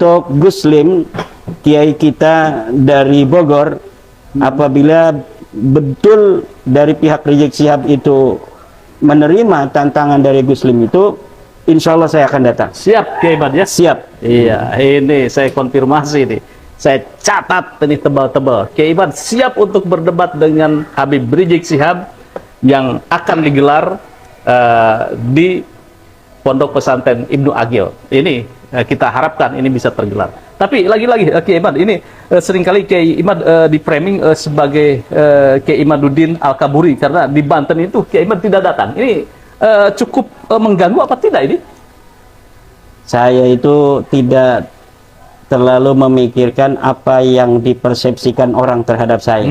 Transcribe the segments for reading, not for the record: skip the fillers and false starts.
untuk Guslim, kiai kita dari Bogor, apabila betul dari pihak Rizik Syihab itu menerima tantangan dari Guslim itu, insya Allah saya akan datang. Siap, Kiai Imad ya? Siap. Iya, ini saya konfirmasi nih. Saya catat ini tebal-tebal. Kiai Imad siap untuk berdebat dengan Habib Rizik Syihab yang akan digelar di Pondok Pesantren Ibnu Aqil. Ini kita harapkan ini bisa tergelar. Tapi lagi-lagi Kiai Imad ini seringkali Kiai Imad di framing sebagai Kiai Imaduddin Al-Kaburi karena di Banten itu Kiai Imad tidak datang. Ini cukup mengganggu apa tidak ini? Saya itu tidak terlalu memikirkan apa yang dipersepsikan orang terhadap saya.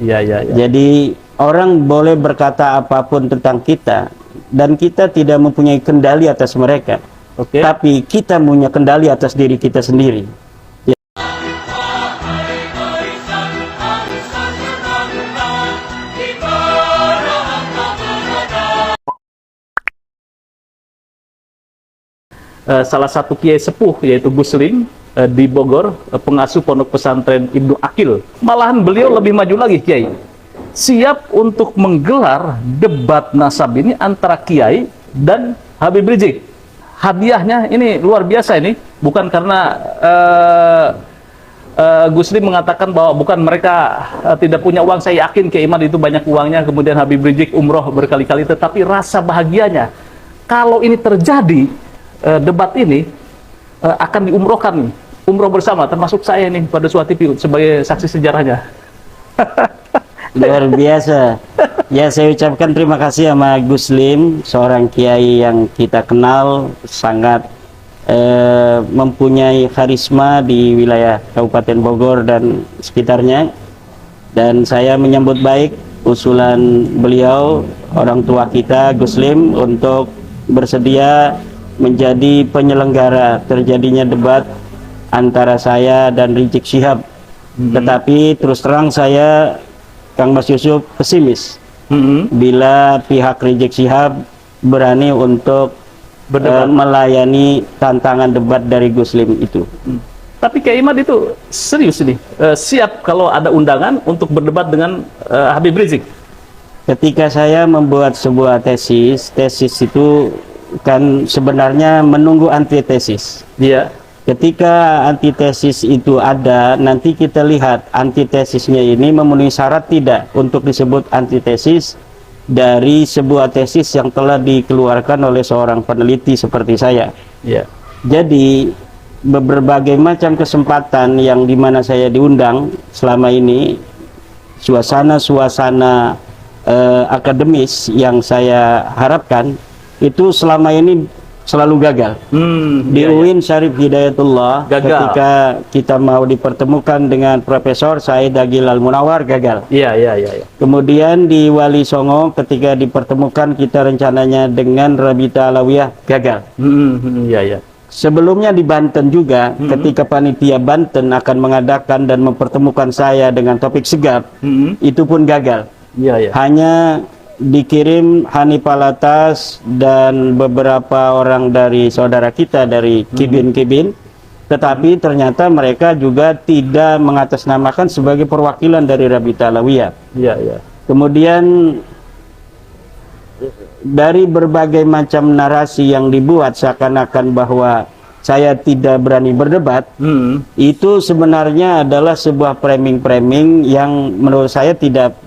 Iya. Jadi orang boleh berkata apapun tentang kita dan kita tidak mempunyai kendali atas mereka. Oke. Tapi kita punya kendali atas diri kita sendiri. Salah satu kiai sepuh yaitu Guslim di Bogor, pengasuh Pondok Pesantren Ibnu Aqil. Malahan beliau lebih maju lagi, Kiai. Siap untuk menggelar debat nasab ini antara Kiai dan Habib Rizik. Hadiahnya ini luar biasa ini, bukan karena Guslim mengatakan bahwa bukan mereka tidak punya uang. Saya yakin Kiai Imad itu banyak uangnya, kemudian Habib Rizik umroh berkali-kali, tetapi rasa bahagianya kalau ini terjadi, debat ini akan diumrohkan nih, umroh bersama, termasuk saya nih pada suatu TV sebagai saksi sejarahnya. Luar biasa. Ya, saya ucapkan terima kasih sama Guslim, seorang kiai yang kita kenal, sangat mempunyai karisma di wilayah Kabupaten Bogor dan sekitarnya. Dan saya menyambut baik usulan beliau, orang tua kita Guslim, untuk bersedia menjadi penyelenggara terjadinya debat antara saya dan Rizik Syihab. Tetapi terus terang saya, Kang Mas Yusuf, pesimis bila pihak Rizik Syihab berani untuk melayani tantangan debat dari Guslim itu. Tapi Kiai Imad itu serius nih, siap kalau ada undangan untuk berdebat dengan Habib Rizik. Ketika saya membuat sebuah tesis itu kan sebenarnya menunggu antitesis. Iya. Ketika antitesis itu ada, nanti kita lihat antitesisnya ini memenuhi syarat tidak untuk disebut antitesis dari sebuah tesis yang telah dikeluarkan oleh seorang peneliti seperti saya. Iya. Jadi berbagai macam kesempatan yang dimana saya diundang selama ini, suasana akademis yang saya harapkan itu selama ini selalu gagal. Di UIN Syarif Hidayatullah, ketika kita mau dipertemukan dengan Profesor Said Agil Al-Munawar, gagal. Iya. Kemudian di Wali Songo, ketika dipertemukan kita rencananya dengan Rabita Alawiyah, gagal. Iya. Sebelumnya di Banten juga, ketika panitia Banten akan mengadakan dan mempertemukan saya dengan Taufik Segaf, itu pun gagal. Iya. Hanya dikirim Hanifah Latas dan beberapa orang dari saudara kita dari Kibin, tetapi ternyata mereka juga tidak mengatasnamakan sebagai perwakilan dari Rabita Alawiyah. Iya. Kemudian dari berbagai macam narasi yang dibuat seakan-akan bahwa saya tidak berani berdebat, itu sebenarnya adalah sebuah framing yang menurut saya tidak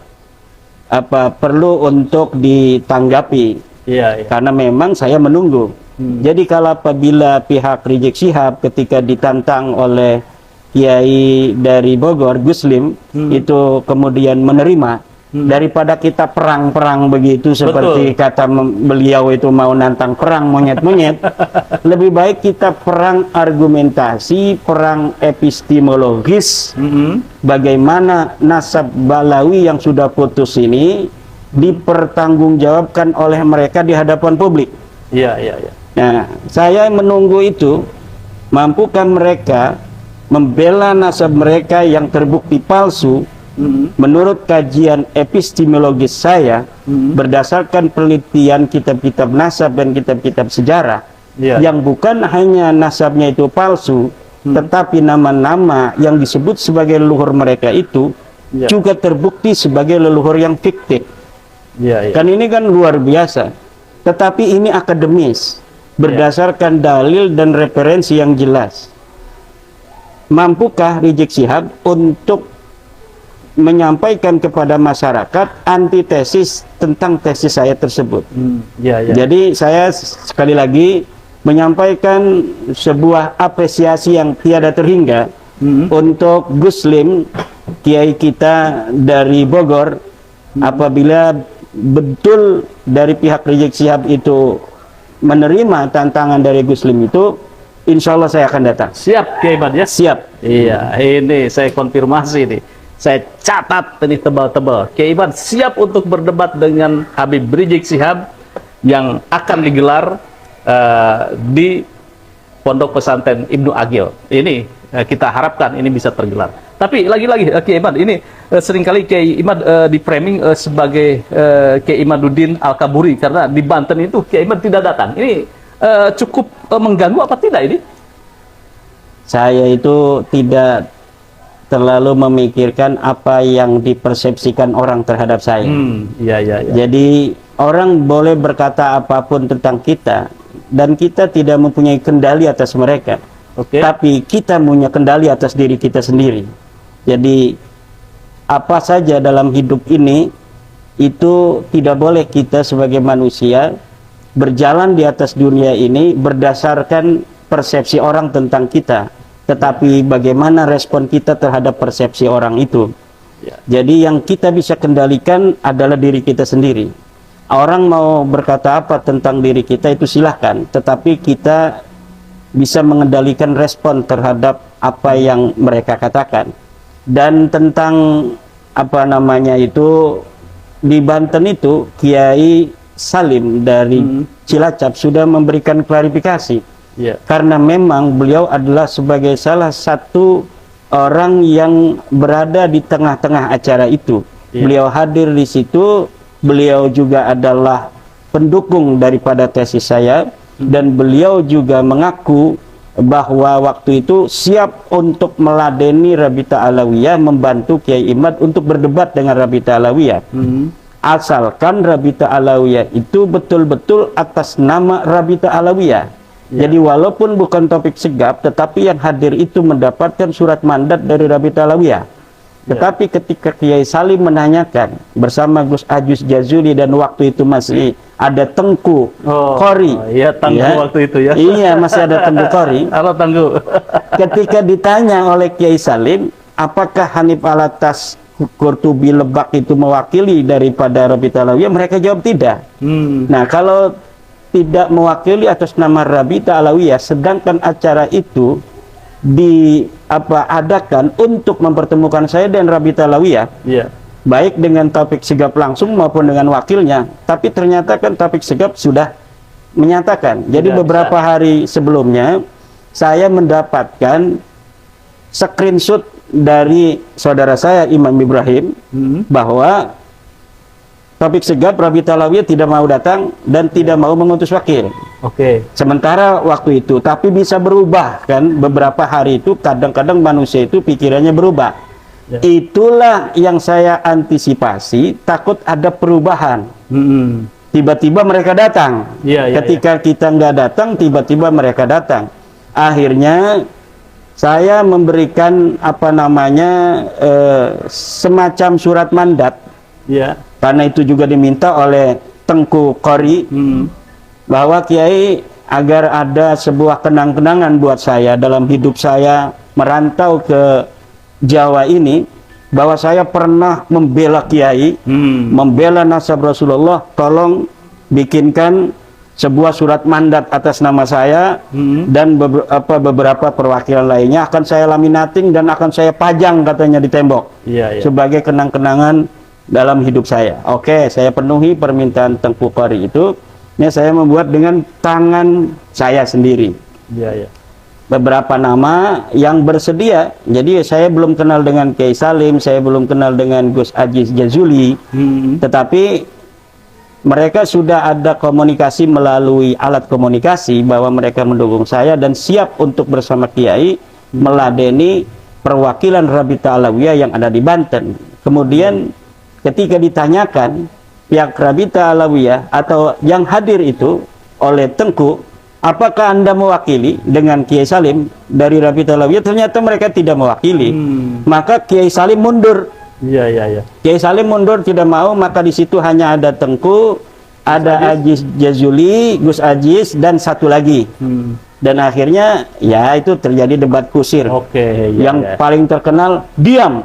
perlu untuk ditanggapi. Iya. Karena memang saya menunggu. Jadi kalau apabila pihak Rizik Syihab ketika ditantang oleh kiai dari Bogor, Guslim, itu kemudian menerima, daripada kita perang-perang begitu seperti kata beliau itu mau nantang perang monyet-monyet, lebih baik kita perang argumentasi, perang epistemologis, bagaimana nasab Balawi yang sudah putus ini dipertanggungjawabkan oleh mereka di hadapan publik. Iya. Nah, saya menunggu itu, mampukah mereka membela nasab mereka yang terbukti palsu menurut kajian epistemologis saya, berdasarkan penelitian kitab-kitab nasab dan kitab-kitab sejarah, yang bukan hanya nasabnya itu palsu, tetapi nama-nama yang disebut sebagai leluhur mereka itu juga terbukti sebagai leluhur yang fiktif. Kan ini kan luar biasa. Tetapi ini akademis, berdasarkan dalil dan referensi yang jelas. Mampukah Rizik Syihab untuk menyampaikan kepada masyarakat antitesis tentang tesis saya tersebut? Jadi saya sekali lagi menyampaikan sebuah apresiasi yang tiada terhingga untuk Gus Lim, kiai kita dari Bogor. Apabila betul dari pihak Rizik Syihab itu menerima tantangan dari Gus Lim itu, insya Allah saya akan datang. Siap, Kiai Imad ya? Siap. Iya, ini saya konfirmasi nih. Saya catat ini tebal-tebal. Kiai Imad siap untuk berdebat dengan Habib Rizik Syihab yang akan digelar di Pondok Pesantren Ibnu Agil. Ini kita harapkan ini bisa tergelar. Tapi lagi-lagi Kiai Imad, ini seringkali Kiai Imad di framing sebagai Kiai Imaduddin Al-Kaburi, karena di Banten itu Kiai Imad tidak datang. Ini cukup mengganggu apa tidak ini? Saya itu tidak terlalu memikirkan apa yang dipersepsikan orang terhadap saya. Jadi orang boleh berkata apapun tentang kita, dan kita tidak mempunyai kendali atas mereka. Tapi kita punya kendali atas diri kita sendiri. Jadi apa saja dalam hidup ini itu tidak boleh kita sebagai manusia berjalan di atas dunia ini berdasarkan persepsi orang tentang kita, tetapi bagaimana respon kita terhadap persepsi orang itu. Jadi yang kita bisa kendalikan adalah diri kita sendiri. Orang mau berkata apa tentang diri kita itu silahkan, tetapi kita bisa mengendalikan respon terhadap apa yang mereka katakan. Dan tentang apa namanya itu, di Banten itu Kiai Salim dari Cilacap sudah memberikan klarifikasi. Karena memang beliau adalah sebagai salah satu orang yang berada di tengah-tengah acara itu. Beliau hadir di situ, beliau juga adalah pendukung daripada tesis saya, dan beliau juga mengaku bahwa waktu itu siap untuk meladeni Rabita Alawiyah, membantu Kiai Imad untuk berdebat dengan Rabita Alawiyah. Asalkan Rabita Alawiyah itu betul-betul atas nama Rabita Alawiyah. Jadi walaupun bukan Taufik Segaf, tetapi yang hadir itu mendapatkan surat mandat dari Rabita Alawiyah. Tetapi ketika Kiai Salim menanyakan bersama Gus Ajus Jazuli, dan waktu itu masih ada Tengku Qori. Tengku waktu itu ya. Iya, masih ada Tengku Qori. Halo Tengku. Ketika ditanya oleh Kiai Salim, apakah Hanif Alatas Qurtubi Lebak itu mewakili daripada Rabita Alawiyah, mereka jawab tidak. Nah, kalau tidak mewakili atas nama Rabita Alawiyah, sedangkan acara itu adakan untuk mempertemukan saya dan Rabita Alawiyah, baik dengan Taufik Segaf langsung maupun dengan wakilnya, tapi ternyata kan Taufik Segaf sudah menyatakan. Jadi beberapa hari sebelumnya saya mendapatkan screenshot dari saudara saya Imam Ibrahim bahwa Taufik Segaf, Rabita Alawiyah tidak mau datang dan tidak mau mengutus wakil. Sementara waktu itu, tapi bisa berubah kan, beberapa hari itu kadang-kadang manusia itu pikirannya berubah. Itulah yang saya antisipasi, takut ada perubahan. Tiba-tiba mereka datang. Ketika kita nggak datang, tiba-tiba mereka datang. Akhirnya saya memberikan apa namanya semacam surat mandat. Karena itu juga diminta oleh Tengku Qori, bahwa Kiai, agar ada sebuah kenang-kenangan buat saya dalam hidup saya merantau ke Jawa ini, bahwa saya pernah membela Kiai, membela nasab Rasulullah. Tolong bikinkan sebuah surat mandat atas nama saya, dan beberapa perwakilan lainnya akan saya laminating dan akan saya pajang katanya di tembok sebagai kenang-kenangan dalam hidup saya. Saya penuhi permintaan Tengku Qori itu. Ini saya membuat dengan tangan saya sendiri. Beberapa nama yang bersedia. Jadi saya belum kenal dengan Kiai Salim, saya belum kenal dengan Gus Ajis Jazuli, tetapi mereka sudah ada komunikasi melalui alat komunikasi bahwa mereka mendukung saya dan siap untuk bersama Kiai meladeni perwakilan Rabita Alawiyah yang ada di Banten. Kemudian ketika ditanyakan pihak Rabita Alawiyah atau yang hadir itu oleh Tengku, apakah Anda mewakili dengan Kiai Salim dari Rabita Alawiyah? Ternyata mereka tidak mewakili. Maka Kiai Salim mundur. Iya. Kiai Salim mundur, tidak mau, maka di situ hanya ada Tengku, ada Aziz Jazuli, Gus Aziz, dan satu lagi. Dan akhirnya ya itu terjadi debat kusir. Yang paling terkenal Diam.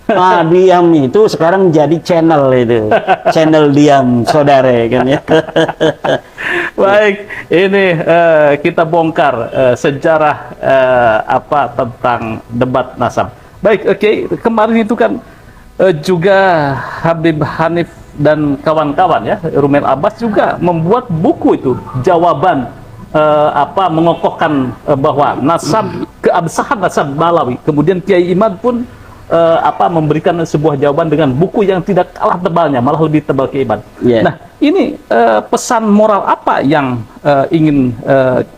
Nah, Diam itu sekarang jadi channel itu. Channel Diam, saudara kan ya. Baik, ini kita bongkar sejarah apa tentang debat nasab. Baik, oke, kemarin itu kan juga Habib Hanif dan kawan-kawan ya, Rumel Abbas juga membuat buku itu, jawaban apa mengokohkan bahwa nasab, keabsahan nasab Balawi. Kemudian Kiai Imad pun apa memberikan sebuah jawaban dengan buku yang tidak kalah tebalnya, malah lebih tebal Kiai Imad. Nah, ini pesan moral apa yang ingin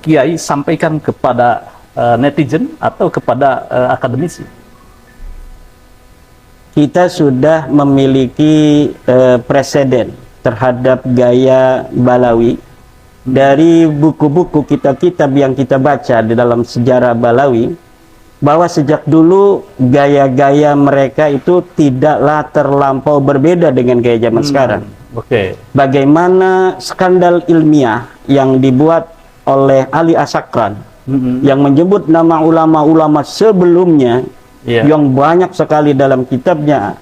Kiai sampaikan kepada netizen atau kepada akademisi? Kita sudah memiliki preseden terhadap gaya Balawi dari buku-buku kitab-kitab yang kita baca di dalam sejarah Balawi, bahwa sejak dulu gaya-gaya mereka itu tidaklah terlampau berbeda dengan gaya zaman sekarang. Bagaimana skandal ilmiah yang dibuat oleh Ali Asakran yang menyebut nama ulama-ulama sebelumnya yang banyak sekali dalam kitabnya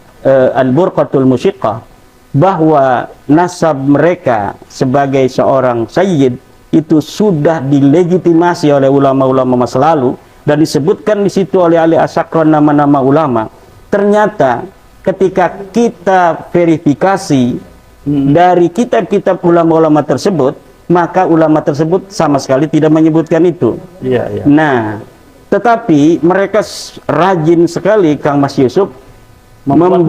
Al-Burqatul Musyiqah, bahwa nasab mereka sebagai seorang sayyid itu sudah dilegitimasi oleh ulama-ulama masa lalu, dan disebutkan di situ oleh Ali Asakran nama-nama ulama. Ternyata ketika kita verifikasi dari kitab-kitab ulama-ulama tersebut, maka ulama tersebut sama sekali tidak menyebutkan itu. Nah, tetapi mereka rajin sekali, Kang Mas Yusuf, membuat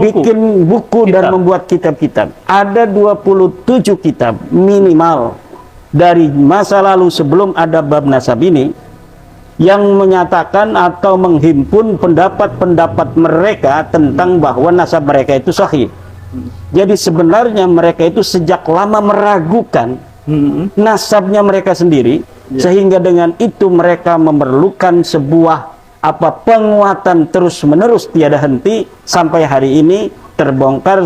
buku dan membuat kitab-kitab. Ada 27 kitab minimal dari masa lalu sebelum ada bab nasab ini, yang menyatakan atau menghimpun pendapat-pendapat mereka tentang bahwa nasab mereka itu sahih. Jadi sebenarnya mereka itu sejak lama meragukan nasabnya mereka sendiri, sehingga dengan itu mereka memerlukan sebuah penguatan terus-menerus tiada henti sampai hari ini terbongkar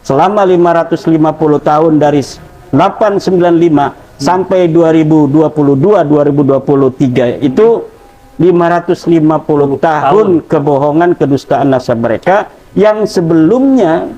selama 550 tahun dari 895 sampai 2022-2023 itu 550 tahun kebohongan, kedustaan nasab mereka, yang sebelumnya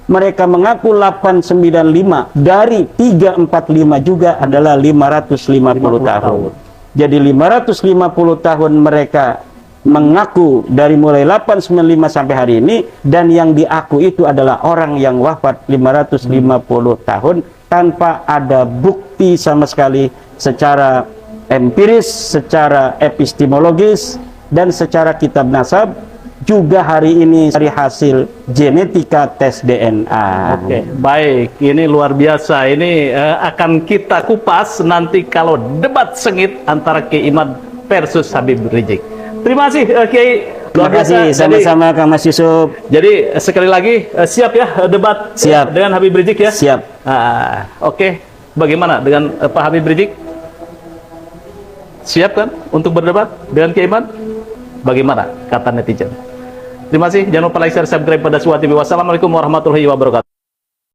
mereka mengaku 895, dari 345 juga adalah 550 tahun. Jadi 550 tahun mereka mengaku dari mulai 895 sampai hari ini, dan yang diaku itu adalah orang yang wafat 550 tahun tanpa ada bukti sama sekali secara empiris, secara epistemologis, dan secara kitab nasab. Juga hari ini dari hasil genetika tes DNA. Baik, ini luar biasa. Ini akan kita kupas nanti kalau debat sengit antara Kiai Imad versus Habib Rizik. Terima kasih Kiai. Luar biasa. Sama-sama Kang Mas Yusuf. Jadi sekali lagi siap ya debat dengan Habib Rizik ya? Siap. Bagaimana dengan Pak Habib Rizik? Siap kan untuk berdebat dengan Kiai Imad? Bagaimana kata netizen? Terima kasih. Jangan lupa like, share, subscribe pada Suha TV. Wassalamualaikum warahmatullahi wabarakatuh.